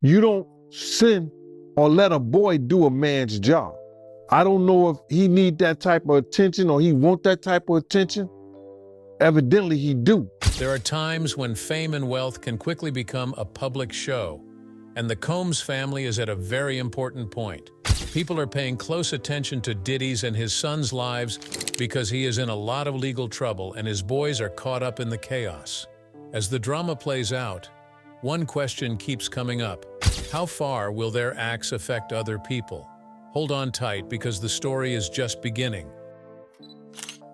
You don't send or let a boy do a man's job. I don't know if he need that type of attention or he want that type of attention. Evidently he do. There are times when fame and wealth can quickly become a public show, and the Combs family is at a very important point. People are paying close attention to Diddy's and his son's lives because he is in a lot of legal trouble and his boys are caught up in the chaos. As the drama plays out, one question keeps coming up. How far will their acts affect other people? Hold on tight because the story is just beginning.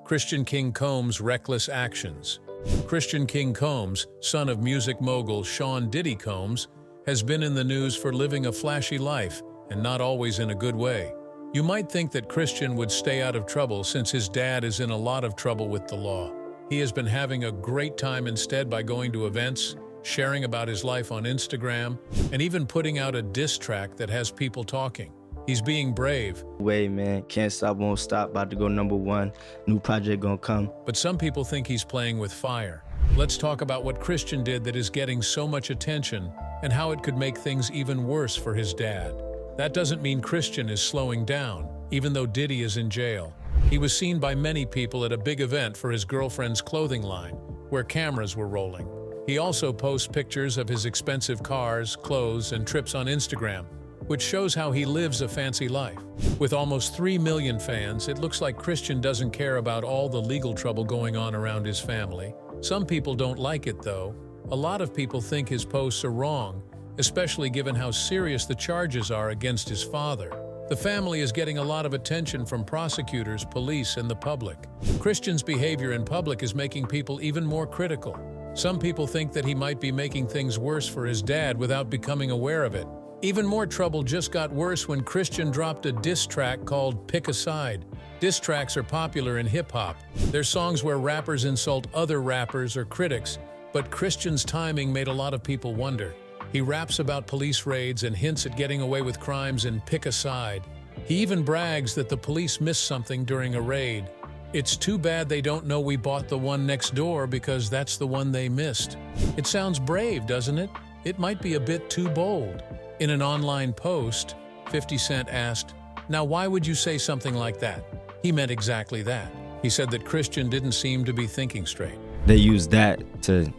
Christian King Combs' reckless actions. Christian King Combs, son of music mogul Sean Diddy Combs, has been in the news for living a flashy life, and not always in a good way. You might think that Christian would stay out of trouble since his dad is in a lot of trouble with the law. He has been having a great time instead by going to events, sharing about his life on Instagram, and even putting out a diss track that has people talking. He's being brave. Way, man. Can't stop, won't stop. About to go #1. New project gonna come. But some people think he's playing with fire. Let's talk about what Christian did that is getting so much attention and how it could make things even worse for his dad. That doesn't mean Christian is slowing down, even though Diddy is in jail. He was seen by many people at a big event for his girlfriend's clothing line, where cameras were rolling. He also posts pictures of his expensive cars, clothes, and trips on Instagram, which shows how he lives a fancy life. With almost 3 million fans, it looks like Christian doesn't care about all the legal trouble going on around his family. Some people don't like it, though. A lot of people think his posts are wrong, especially given how serious the charges are against his father. The family is getting a lot of attention from prosecutors, police, and the public. Christian's behavior in public is making people even more critical. Some people think that he might be making things worse for his dad without becoming aware of it. Even more trouble just got worse when Christian dropped a diss track called Pick a Side. Diss tracks are popular in hip-hop. They're songs where rappers insult other rappers or critics, but Christian's timing made a lot of people wonder. He raps about police raids and hints at getting away with crimes in Pick a Side. He even brags that the police missed something during a raid. It's too bad they don't know we bought the one next door because that's the one they missed. It sounds brave, doesn't it? It might be a bit too bold. In an online post, 50 Cent asked, "Now why would you say something like that?" He meant exactly that. He said that Christian didn't seem to be thinking straight. They used that to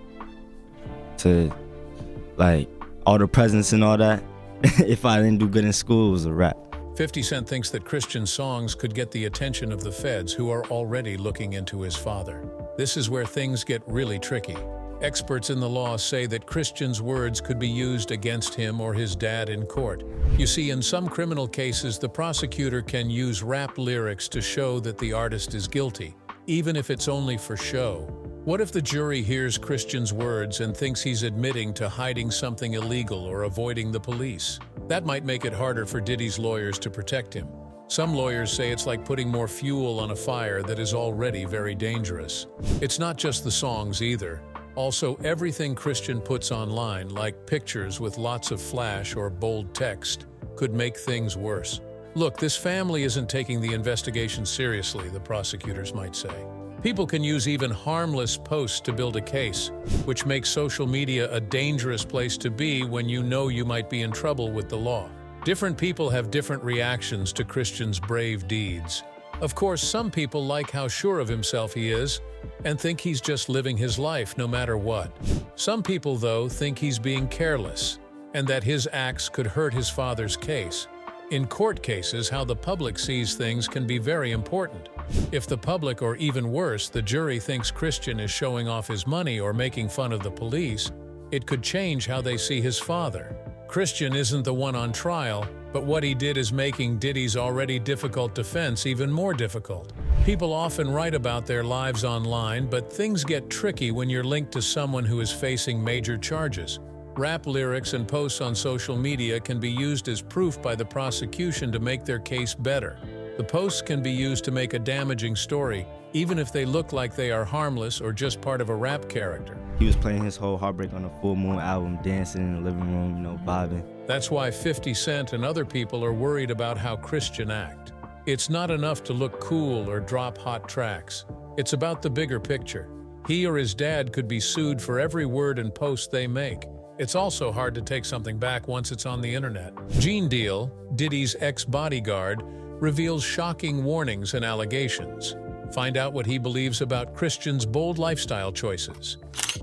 like, all the presents and all that. If I didn't do good in school, it was a wrap. 50 Cent thinks that Christian's songs could get the attention of the feds who are already looking into his father. This is where things get really tricky. Experts in the law say that Christian's words could be used against him or his dad in court. You see, in some criminal cases, the prosecutor can use rap lyrics to show that the artist is guilty, even if it's only for show. What if the jury hears Christian's words and thinks he's admitting to hiding something illegal or avoiding the police? That might make it harder for Diddy's lawyers to protect him. Some lawyers say it's like putting more fuel on a fire that is already very dangerous. It's not just the songs either. Also, everything Christian puts online, like pictures with lots of flash or bold text, could make things worse. Look, this family isn't taking the investigation seriously, the prosecutors might say. People can use even harmless posts to build a case, which makes social media a dangerous place to be when you know you might be in trouble with the law. Different people have different reactions to Christian's brave deeds. Of course, some people like how sure of himself he is and think he's just living his life no matter what. Some people, though, think he's being careless and that his acts could hurt his father's case. In court cases, how the public sees things can be very important. If the public, or even worse, the jury thinks Christian is showing off his money or making fun of the police, it could change how they see his father. Christian isn't the one on trial, but what he did is making Diddy's already difficult defense even more difficult. People often write about their lives online, but things get tricky when you're linked to someone who is facing major charges. Rap lyrics and posts on social media can be used as proof by the prosecution to make their case better. The posts can be used to make a damaging story, even if they look like they are harmless or just part of a rap character. He was playing his whole Heartbreak on a Full Moon album, dancing in the living room, vibing. That's why 50 Cent and other people are worried about how Christian act. It's not enough to look cool or drop hot tracks. It's about the bigger picture. He or his dad could be sued for every word and post they make. It's also hard to take something back once it's on the internet. Gene Deal, Diddy's ex-bodyguard, reveals shocking warnings and allegations. Find out what he believes about Christians' bold lifestyle choices.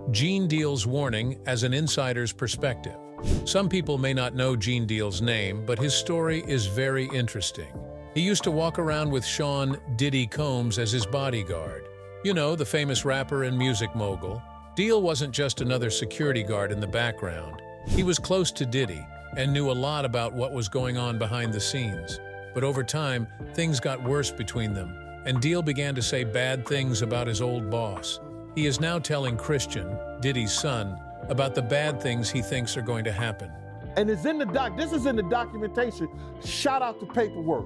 Gene Deal's warning as an insider's perspective. Some people may not know Gene Deal's name, but his story is very interesting. He used to walk around with Sean Diddy Combs as his bodyguard. You know, the famous rapper and music mogul. Deal wasn't just another security guard in the background. He was close to Diddy and knew a lot about what was going on behind the scenes. But over time, things got worse between them, and Deal began to say bad things about his old boss. He is now telling Christian, Diddy's son, about the bad things he thinks are going to happen. And it's in the this is in the documentation. Shout out to paperwork.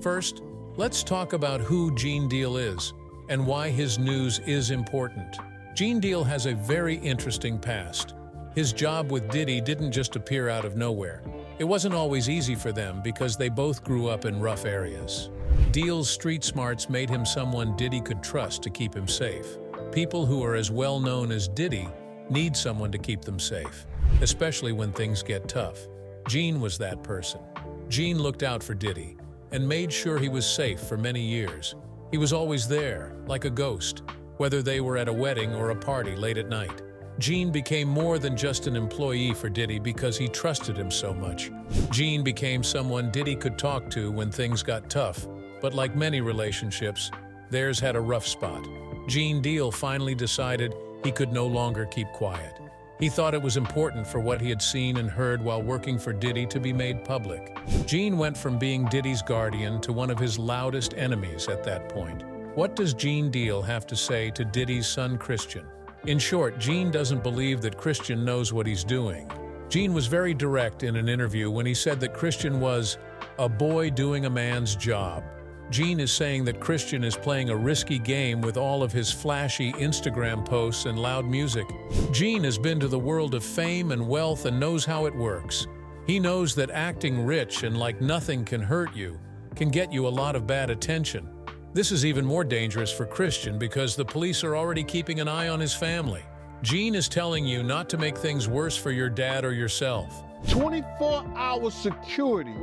First, let's talk about who Gene Deal is and why his news is important. Gene Deal has a very interesting past. His job with Diddy didn't just appear out of nowhere. It wasn't always easy for them because they both grew up in rough areas. Deal's street smarts made him someone Diddy could trust to keep him safe. People who are as well known as Diddy need someone to keep them safe, especially when things get tough. Gene was that person. Gene looked out for Diddy and made sure he was safe for many years. He was always there, like a ghost, whether they were at a wedding or a party late at night. Gene became more than just an employee for Diddy because he trusted him so much. Gene became someone Diddy could talk to when things got tough, but like many relationships, theirs had a rough spot. Gene Deal finally decided he could no longer keep quiet. He thought it was important for what he had seen and heard while working for Diddy to be made public. Gene went from being Diddy's guardian to one of his loudest enemies at that point. What does Gene Deal have to say to Diddy's son Christian? In short, Gene doesn't believe that Christian knows what he's doing. Gene was very direct in an interview when he said that Christian was a boy doing a man's job. Gene is saying that Christian is playing a risky game with all of his flashy Instagram posts and loud music. Gene has been to the world of fame and wealth and knows how it works. He knows that acting rich and like nothing can hurt you can get you a lot of bad attention. This is even more dangerous for Christian because the police are already keeping an eye on his family. Gene is telling you not to make things worse for your dad or yourself. 24-hour security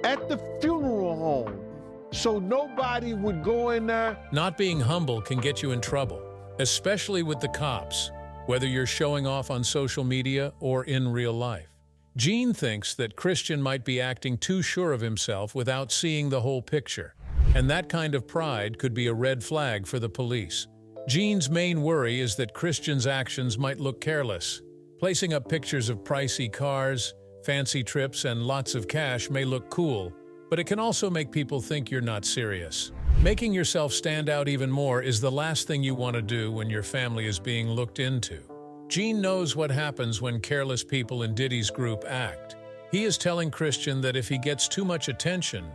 at the funeral home, so nobody would go in there. Not being humble can get you in trouble, especially with the cops, whether you're showing off on social media or in real life. Gene thinks that Christian might be acting too sure of himself without seeing the whole picture. And that kind of pride could be a red flag for the police. Gene's main worry is that Christian's actions might look careless. Placing up pictures of pricey cars, fancy trips, and lots of cash may look cool, but it can also make people think you're not serious. Making yourself stand out even more is the last thing you want to do when your family is being looked into. Gene knows what happens when careless people in Diddy's group act. He is telling Christian that if he gets too much attention,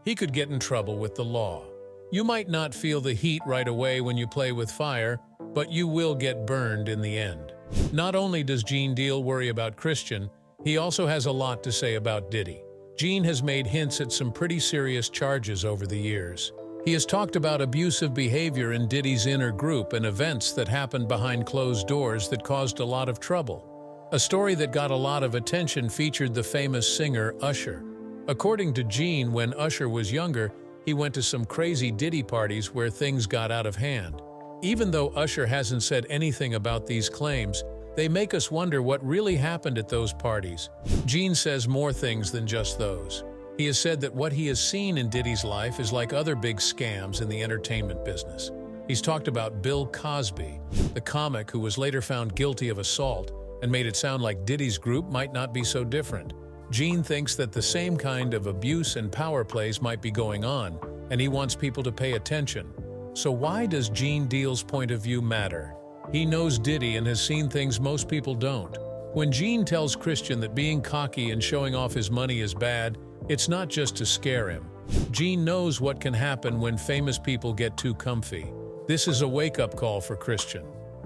he could get in trouble with the law. You might not feel the heat right away when you play with fire, but you will get burned in the end. Not only does Gene Deal worry about Christian, he also has a lot to say about Diddy. Gene has made hints at some pretty serious charges over the years. He has talked about abusive behavior in Diddy's inner group and events that happened behind closed doors that caused a lot of trouble. A story that got a lot of attention featured the famous singer Usher. According to Gene, when Usher was younger, he went to some crazy Diddy parties where things got out of hand. Even though Usher hasn't said anything about these claims, they make us wonder what really happened at those parties. Gene says more things than just those. He has said that what he has seen in Diddy's life is like other big scams in the entertainment business. He's talked about Bill Cosby, the comic who was later found guilty of assault, and made it sound like Diddy's group might not be so different. Gene thinks that the same kind of abuse and power plays might be going on, and he wants people to pay attention. So why does Gene Deal's point of view matter? He knows Diddy and has seen things most people don't. When Gene tells Christian that being cocky and showing off his money is bad, it's not just to scare him. Gene knows what can happen when famous people get too comfy. This is a wake-up call for Christian.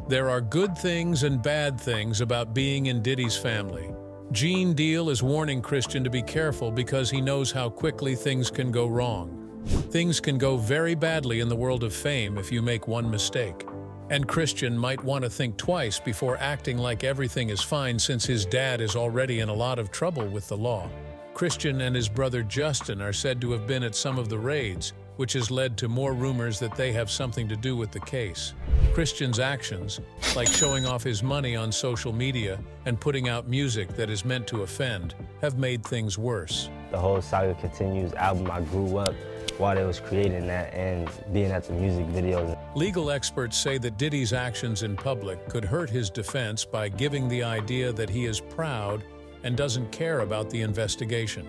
There are good things and bad things about being in Diddy's family. Gene Deal is warning Christian to be careful because he knows how quickly things can go wrong. Things can go very badly in the world of fame if you make one mistake. And Christian might want to think twice before acting like everything is fine since his dad is already in a lot of trouble with the law. Christian and his brother Justin are said to have been at some of the raids, which has led to more rumors that they have something to do with the case. Christian's actions, like showing off his money on social media and putting out music that is meant to offend, have made things worse. The whole Saga Continues album, I grew up while they was creating that and being at the music videos. Legal experts say that Diddy's actions in public could hurt his defense by giving the idea that he is proud and doesn't care about the investigation.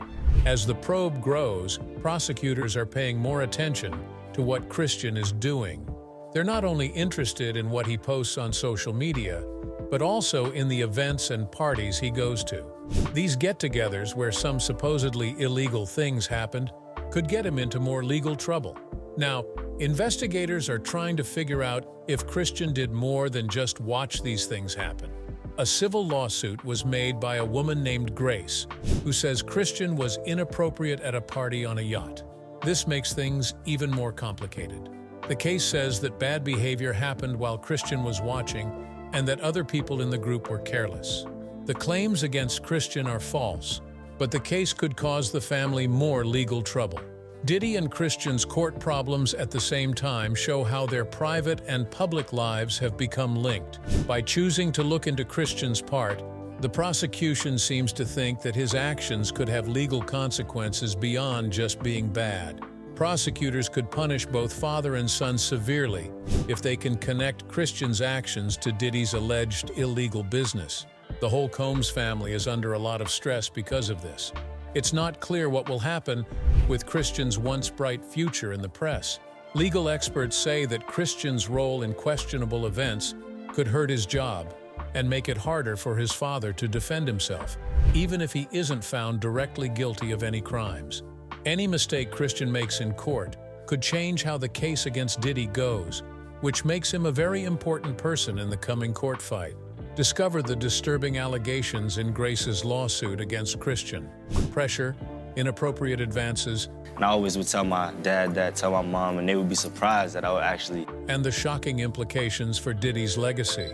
As the probe grows, prosecutors are paying more attention to what Christian is doing. They're not only interested in what he posts on social media, but also in the events and parties he goes to. These get-togethers where some supposedly illegal things happened could get him into more legal trouble. Now, investigators are trying to figure out if Christian did more than just watch these things happen. A civil lawsuit was made by a woman named Grace, who says Christian was inappropriate at a party on a yacht. This makes things even more complicated. The case says that bad behavior happened while Christian was watching and that other people in the group were careless. The claims against Christian are false, but the case could cause the family more legal trouble. Diddy and Christian's court problems at the same time show how their private and public lives have become linked. By choosing to look into Christian's part, the prosecution seems to think that his actions could have legal consequences beyond just being bad. Prosecutors could punish both father and son severely if they can connect Christian's actions to Diddy's alleged illegal business. The whole Combs family is under a lot of stress because of this. It's not clear what will happen with Christian's once bright future in the press. Legal experts say that Christian's role in questionable events could hurt his job and make it harder for his father to defend himself, even if he isn't found directly guilty of any crimes. Any mistake Christian makes in court could change how the case against Diddy goes, which makes him a very important person in the coming court fight. Discover the disturbing allegations in Grace's lawsuit against Christian. Pressure, inappropriate advances, And I always would tell my dad that, tell my mom, and they would be surprised that I would actually. and the shocking implications for Diddy's legacy.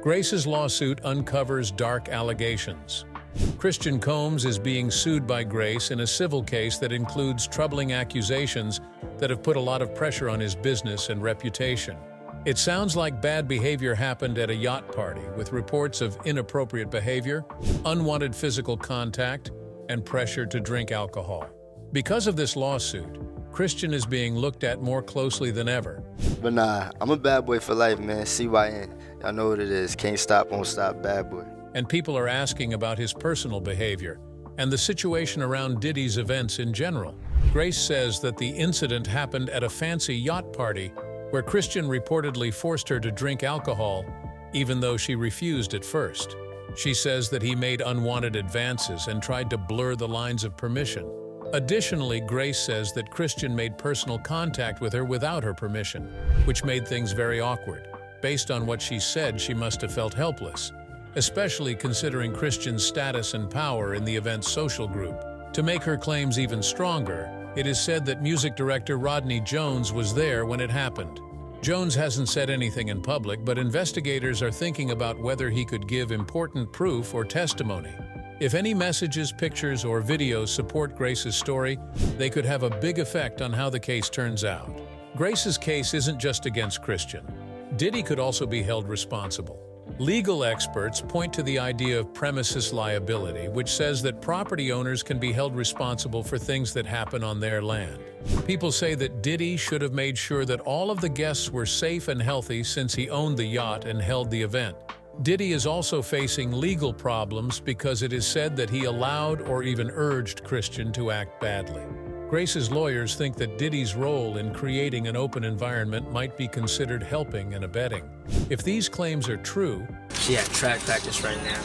Grace's lawsuit uncovers dark allegations. Christian Combs is being sued by Grace in a civil case that includes troubling accusations that have put a lot of pressure on his business and reputation. It sounds like bad behavior happened at a yacht party, with reports of inappropriate behavior, unwanted physical contact, and pressure to drink alcohol. Because of this lawsuit, Christian is being looked at more closely than ever. But nah, I'm a bad boy for life, man. CYN. Y'all know what it is. Can't stop, won't stop, bad boy. And people are asking about his personal behavior and the situation around Diddy's events in general. Grace says that the incident happened at a fancy yacht party where Christian reportedly forced her to drink alcohol, even though she refused at first. She says that he made unwanted advances and tried to blur the lines of permission. Additionally, Grace says that Christian made personal contact with her without her permission, which made things very awkward. Based on what she said, she must have felt helpless, especially considering Christian's status and power in the event's social group. To make her claims even stronger, it is said that music director Rodney Jones was there when it happened. Jones hasn't said anything in public, but investigators are thinking about whether he could give important proof or testimony. If any messages, pictures, or videos support Grace's story, they could have a big effect on how the case turns out. Grace's case isn't just against Christian. Diddy could also be held responsible. Legal experts point to the idea of premises liability, which says that property owners can be held responsible for things that happen on their land. People say that Diddy should have made sure that all of the guests were safe and healthy since he owned the yacht and held the event. Diddy is also facing legal problems because it is said that he allowed or even urged Christian to act badly. Grace's lawyers think that Diddy's role in creating an open environment might be considered helping and abetting. If these claims are true, She at track practice right now.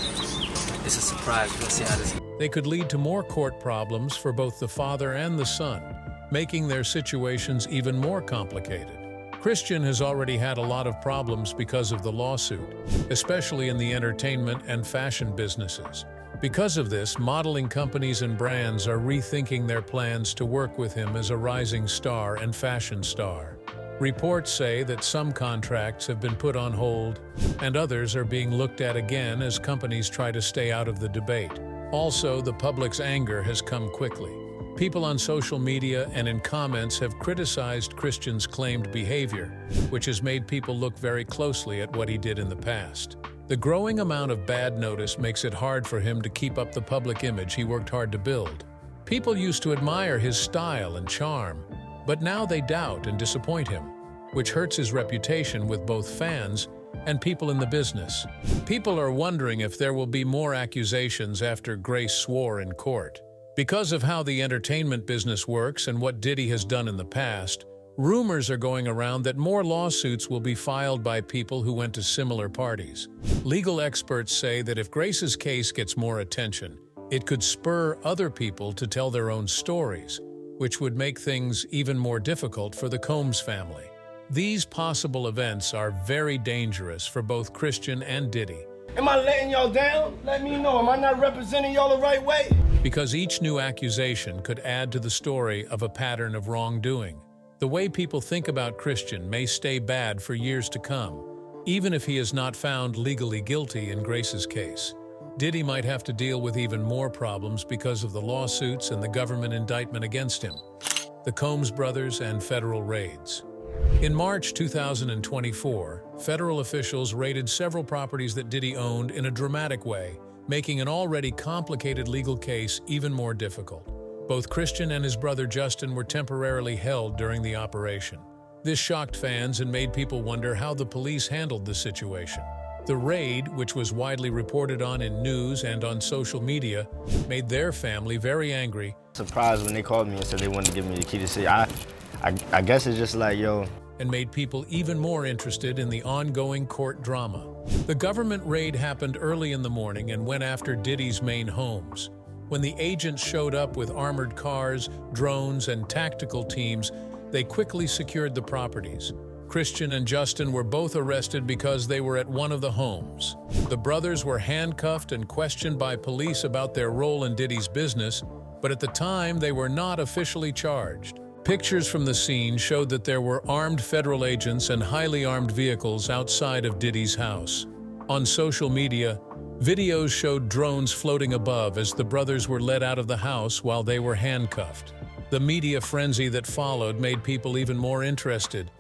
It's a surprise. We'll see how this. they could lead to more court problems for both the father and the son, making their situations even more complicated. Christian has already had a lot of problems because of the lawsuit, especially in the entertainment and fashion businesses. Because of this, modeling companies and brands are rethinking their plans to work with him as a rising star and fashion star. Reports say that some contracts have been put on hold, and others are being looked at again as companies try to stay out of the debate. Also, the public's anger has come quickly. People on social media and in comments have criticized Christian's claimed behavior, which has made people look very closely at what he did in the past. The growing amount of bad notice makes it hard for him to keep up the public image he worked hard to build. People used to admire his style and charm, but now they doubt and disappoint him, which hurts his reputation with both fans and people in the business. People are wondering if there will be more accusations after Grace swore in court. Because of how the entertainment business works and what Diddy has done in the past, rumors are going around that more lawsuits will be filed by people who went to similar parties. Legal experts say that if Grace's case gets more attention, it could spur other people to tell their own stories, which would make things even more difficult for the Combs family. These possible events are very dangerous for both Christian and Diddy. Am I letting y'all down? Let me know. Am I not representing y'all the right way? Because each new accusation could add to the story of a pattern of wrongdoing. The way people think about Christian may stay bad for years to come, even if he is not found legally guilty in Grace's case. Diddy might have to deal with even more problems because of the lawsuits and the government indictment against him, the Combs brothers, and federal raids. In March 2024, federal officials raided several properties that Diddy owned in a dramatic way, making an already complicated legal case even more difficult. Both Christian and his brother Justin were temporarily held during the operation. This shocked fans and made people wonder how the police handled the situation. The raid, which was widely reported on in news and on social media, made their family very angry. Surprised when they called me and said they wanted to give me the key to see. I guess it's just like, yo. And made people even more interested in the ongoing court drama. The government raid happened early in the morning and went after Diddy's main homes. When the agents showed up with armored cars, drones, and tactical teams, they quickly secured the properties. Christian and Justin were both arrested because they were at one of the homes. The brothers were handcuffed and questioned by police about their role in Diddy's business, but at the time they were not officially charged. Pictures from the scene showed that there were armed federal agents and highly armed vehicles outside of Diddy's house. On social media, videos showed drones floating above as the brothers were led out of the house while they were handcuffed. The media frenzy that followed made people even more interested.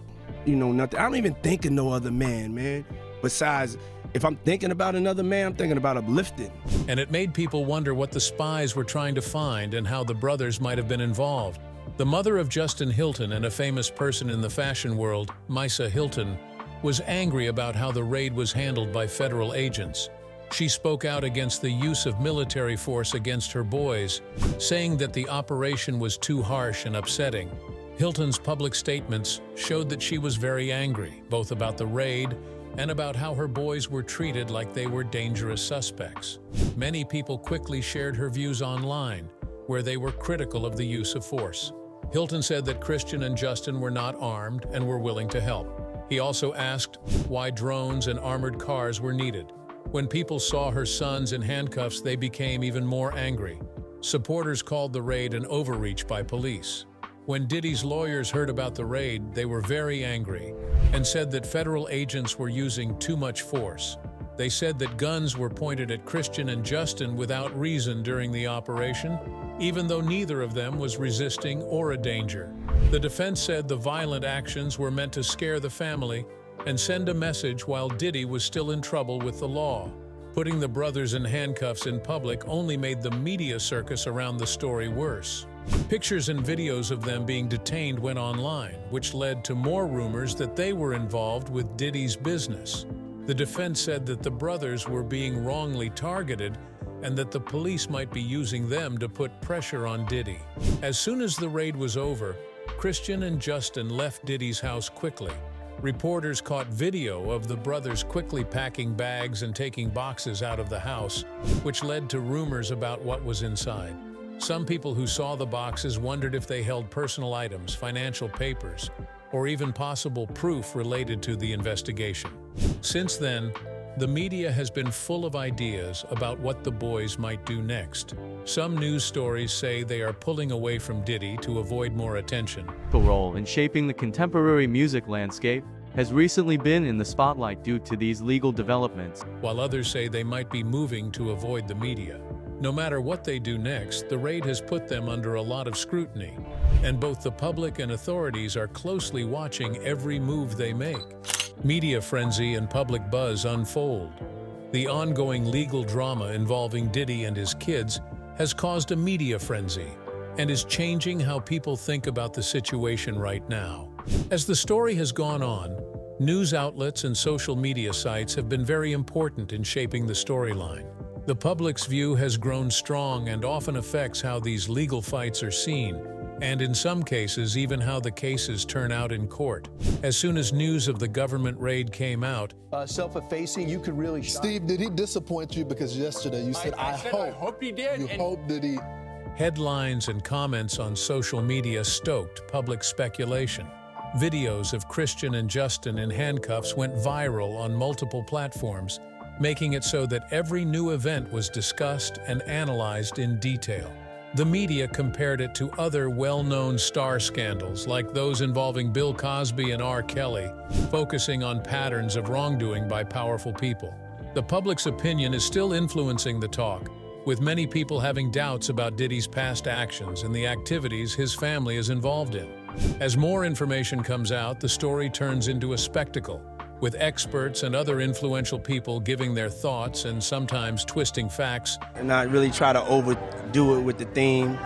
You know, nothing. I don't even think of no other man. Besides, if I'm thinking about another man, I'm thinking about uplifting. And it made people wonder what the spies were trying to find and how the brothers might have been involved. The mother of Justin Hilton and a famous person in the fashion world, Misa Hilton, was angry about how the raid was handled by federal agents. She spoke out against the use of military force against her boys, saying that the operation was too harsh and upsetting. Hilton's public statements showed that she was very angry, both about the raid and about how her boys were treated like they were dangerous suspects. Many people quickly shared her views online, where they were critical of the use of force. Hilton said that Christian and Justin were not armed and were willing to help. He also asked why drones and armored cars were needed. When people saw her sons in handcuffs, they became even more angry. Supporters called the raid an overreach by police. When Diddy's lawyers heard about the raid, they were very angry and said that federal agents were using too much force. They said that guns were pointed at Christian and Justin without reason during the operation, even though neither of them was resisting or a danger. The defense said the violent actions were meant to scare the family and send a message while Diddy was still in trouble with the law. Putting the brothers in handcuffs in public only made the media circus around the story worse. Pictures and videos of them being detained went online, which led to more rumors that they were involved with Diddy's business. The defense said that the brothers were being wrongly targeted and that the police might be using them to put pressure on Diddy. As soon as the raid was over, Christian and Justin left Diddy's house quickly. Reporters caught video of the brothers quickly packing bags and taking boxes out of the house, which led to rumors about what was inside. Some people who saw the boxes wondered if they held personal items, financial papers, or even possible proof related to the investigation. Since then, the media has been full of ideas about what the boys might do next. Some news stories say they are pulling away from Diddy to avoid more attention. Role in shaping the contemporary music landscape has recently been in the spotlight due to these legal developments, while others say they might be moving to avoid the media. No matter what they do next, the raid has put them under a lot of scrutiny, and both the public and authorities are closely watching every move they make. Media frenzy and public buzz unfold. The ongoing legal drama involving Diddy and his kids has caused a media frenzy and is changing how people think about the situation right now. As the story has gone on, news outlets and social media sites have been very important in shaping the storyline. The public's view has grown strong and often affects how these legal fights are seen, and in some cases even how the cases turn out in court. As soon as news of the government raid came out, self-effacing, you could really shock. Steve, did he disappoint you? Because yesterday you said, I hope he did. You hope that he... headlines and comments on social media stoked public speculation. Videos of Christian and Justin in handcuffs went viral on multiple platforms, making it so that every new event was discussed and analyzed in detail. The media compared it to other well-known star scandals like those involving Bill Cosby and R. Kelly, focusing on patterns of wrongdoing by powerful people. The public's opinion is still influencing the talk, with many people having doubts about Diddy's past actions and the activities his family is involved in. As more information comes out, the story turns into a spectacle, with experts and other influential people giving their thoughts and sometimes twisting facts. And not really try to overdo it with the theme,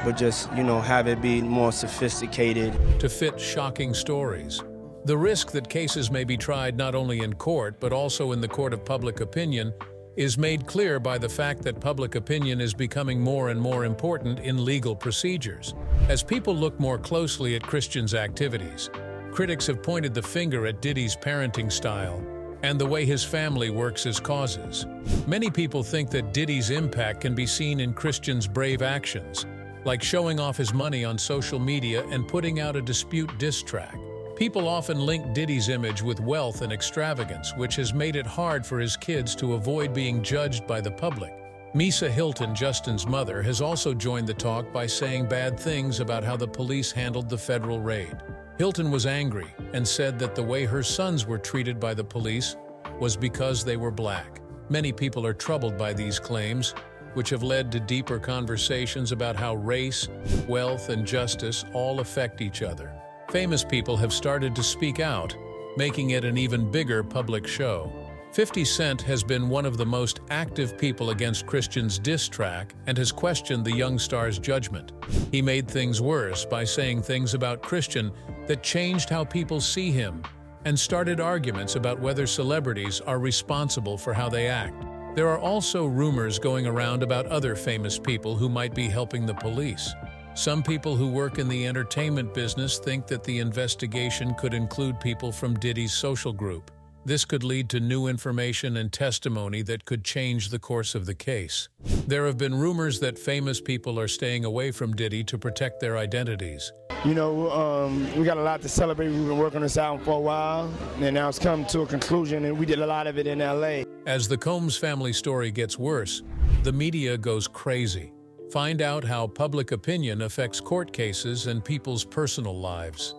but just, have it be more sophisticated. To fit shocking stories. The risk that cases may be tried not only in court, but also in the court of public opinion, is made clear by the fact that public opinion is becoming more and more important in legal procedures. As people look more closely at Christian's activities, critics have pointed the finger at Diddy's parenting style and the way his family works as causes. Many people think that Diddy's impact can be seen in Christian's brave actions, like showing off his money on social media and putting out a dispute diss track. People often link Diddy's image with wealth and extravagance, which has made it hard for his kids to avoid being judged by the public. Misa Hilton, Justin's mother, has also joined the talk by saying bad things about how the police handled the federal raid. Hilton was angry and said that the way her sons were treated by the police was because they were black. Many people are troubled by these claims, which have led to deeper conversations about how race, wealth, and justice all affect each other. Famous people have started to speak out, making it an even bigger public show. 50 Cent has been one of the most active people against Christian's diss track and has questioned the young star's judgment. He made things worse by saying things about Christian that changed how people see him and started arguments about whether celebrities are responsible for how they act. There are also rumors going around about other famous people who might be helping the police. Some people who work in the entertainment business think that the investigation could include people from Diddy's social group. This could lead to new information and testimony that could change the course of the case. There have been rumors that famous people are staying away from Diddy to protect their identities. We got a lot to celebrate. We've been working this out for a while, and now it's come to a conclusion, and we did a lot of it in LA. As the Combs family story gets worse, the media goes crazy. Find out how public opinion affects court cases and people's personal lives,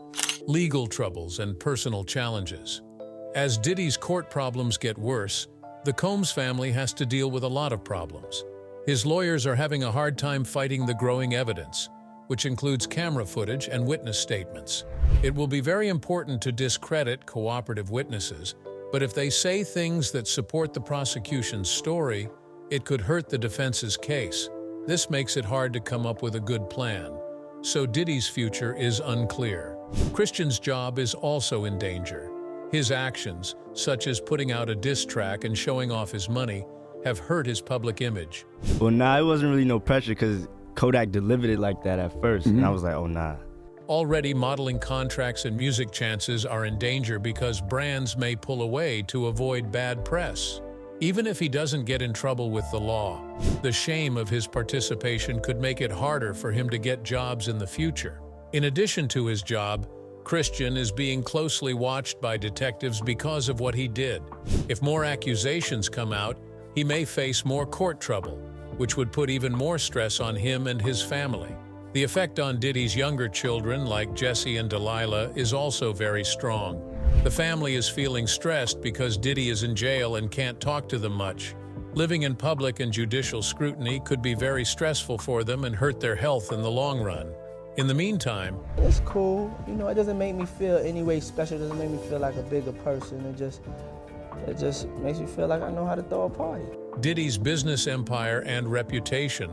legal troubles, and personal challenges. As Diddy's court problems get worse, the Combs family has to deal with a lot of problems. His lawyers are having a hard time fighting the growing evidence, which includes camera footage and witness statements. It will be very important to discredit cooperative witnesses, but if they say things that support the prosecution's story, it could hurt the defense's case. This makes it hard to come up with a good plan. So Diddy's future is unclear. Christian's job is also in danger. His actions, such as putting out a diss track and showing off his money, have hurt his public image. Well, it wasn't really no pressure because Kodak delivered it like that at first, and I was like, oh, nah. Already, modeling contracts and music chances are in danger because brands may pull away to avoid bad press. Even if he doesn't get in trouble with the law, the shame of his participation could make it harder for him to get jobs in the future. In addition to his job, Christian is being closely watched by detectives because of what he did. If more accusations come out, he may face more court trouble, which would put even more stress on him and his family. The effect on Diddy's younger children, like Jesse and Delilah, is also very strong. The family is feeling stressed because Diddy is in jail and can't talk to them much. Living in public and judicial scrutiny could be very stressful for them and hurt their health in the long run. In the meantime, it's cool. You know, it doesn't make me feel any way special. It doesn't make me feel like a bigger person. It just makes me feel like I know how to throw a party. Diddy's business empire and reputation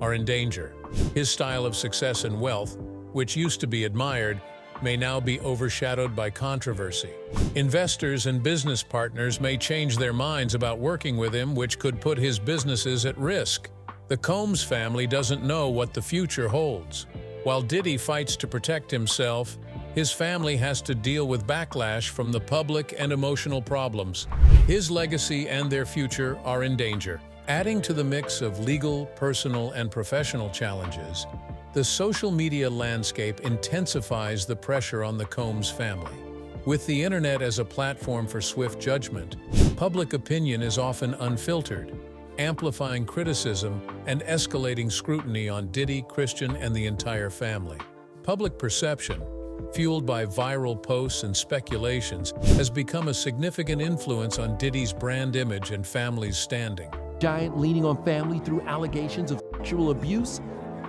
are in danger. His style of success and wealth, which used to be admired, may now be overshadowed by controversy. Investors and business partners may change their minds about working with him, which could put his businesses at risk. The Combs family doesn't know what the future holds. While Diddy fights to protect himself, his family has to deal with backlash from the public and emotional problems. His legacy and their future are in danger. Adding to the mix of legal, personal, and professional challenges, the social media landscape intensifies the pressure on the Combs family. With the internet as a platform for swift judgment, public opinion is often unfiltered, amplifying criticism and escalating scrutiny on Diddy, Christian, and the entire family. Public perception, fueled by viral posts and speculations, has become a significant influence on Diddy's brand image and family's standing. Giant leaning on family through allegations of sexual abuse?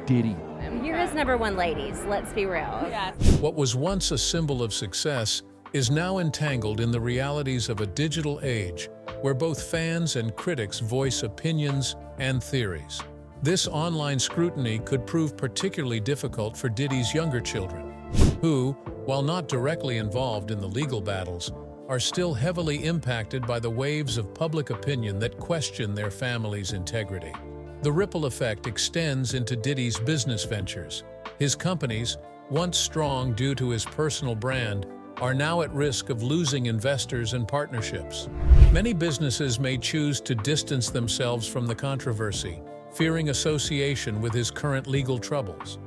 Diddy. You're his #1 ladies, let's be real. Yes. What was once a symbol of success is now entangled in the realities of a digital age where both fans and critics voice opinions and theories. This online scrutiny could prove particularly difficult for Diddy's younger children, who, while not directly involved in the legal battles, are still heavily impacted by the waves of public opinion that question their family's integrity. The ripple effect extends into Diddy's business ventures. His companies, once strong due to his personal brand, are now at risk of losing investors and partnerships. Many businesses may choose to distance themselves from the controversy, fearing association with his current legal troubles.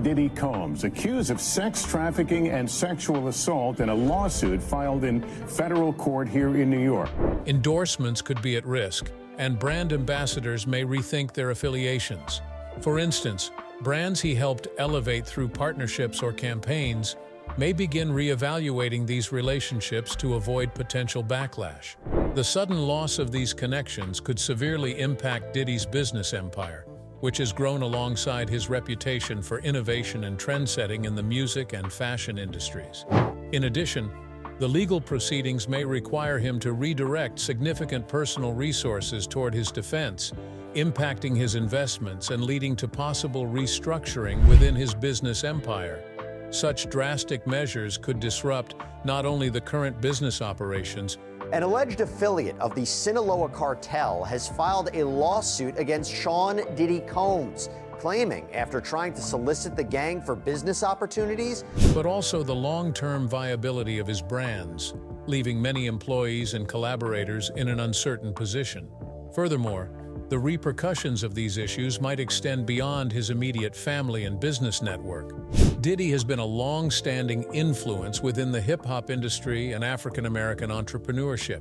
Diddy Combs, accused of sex trafficking and sexual assault in a lawsuit filed in federal court here in New York. Endorsements could be at risk, and brand ambassadors may rethink their affiliations. For instance, brands he helped elevate through partnerships or campaigns may begin reevaluating these relationships to avoid potential backlash. The sudden loss of these connections could severely impact Diddy's business empire, which has grown alongside his reputation for innovation and trendsetting in the music and fashion industries. In addition, the legal proceedings may require him to redirect significant personal resources toward his defense, impacting his investments and leading to possible restructuring within his business empire. Such drastic measures could disrupt not only the current business operations. An alleged affiliate of the Sinaloa cartel has filed a lawsuit against Sean Diddy Combs, claiming after trying to solicit the gang for business opportunities, but also the long-term viability of his brands, leaving many employees and collaborators in an uncertain position. Furthermore, the repercussions of these issues might extend beyond his immediate family and business network. Diddy has been a long-standing influence within the hip-hop industry and African-American entrepreneurship.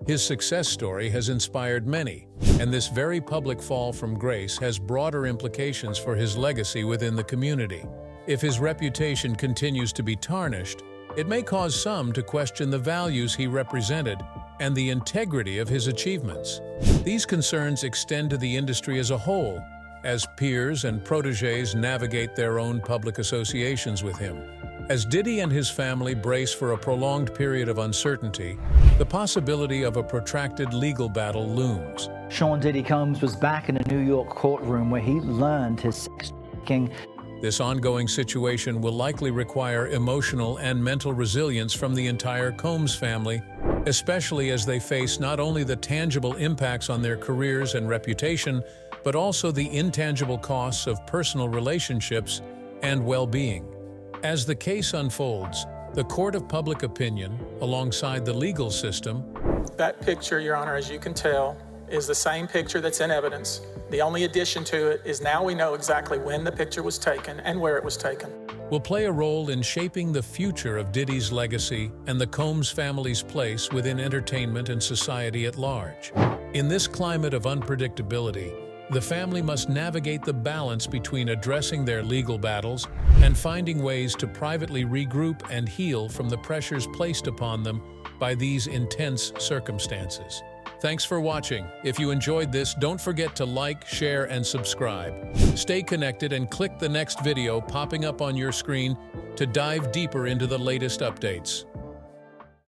His success story has inspired many, and this very public fall from grace has broader implications for his legacy within the community. If his reputation continues to be tarnished, it may cause some to question the values he represented and the integrity of his achievements. These concerns extend to the industry as a whole, as peers and protégés navigate their own public associations with him. As Diddy and his family brace for a prolonged period of uncertainty, the possibility of a protracted legal battle looms. Sean Diddy Combs was back in a New York courtroom where he learned his sex trafficking. This ongoing situation will likely require emotional and mental resilience from the entire Combs family, especially as they face not only the tangible impacts on their careers and reputation, but also the intangible costs of personal relationships and well-being. As the case unfolds, the court of public opinion, alongside the legal system. That picture, Your Honor, as you can tell, is the same picture that's in evidence. The only addition to it is now we know exactly when the picture was taken and where it was taken. Will play a role in shaping the future of Diddy's legacy and the Combs family's place within entertainment and society at large. In this climate of unpredictability, The family must navigate the balance between addressing their legal battles and finding ways to privately regroup and heal from the pressures placed upon them by these intense circumstances. Thanks for watching. If you enjoyed this, don't forget to like, share, and subscribe. Stay connected and click the next video popping up on your screen to dive deeper into the latest updates.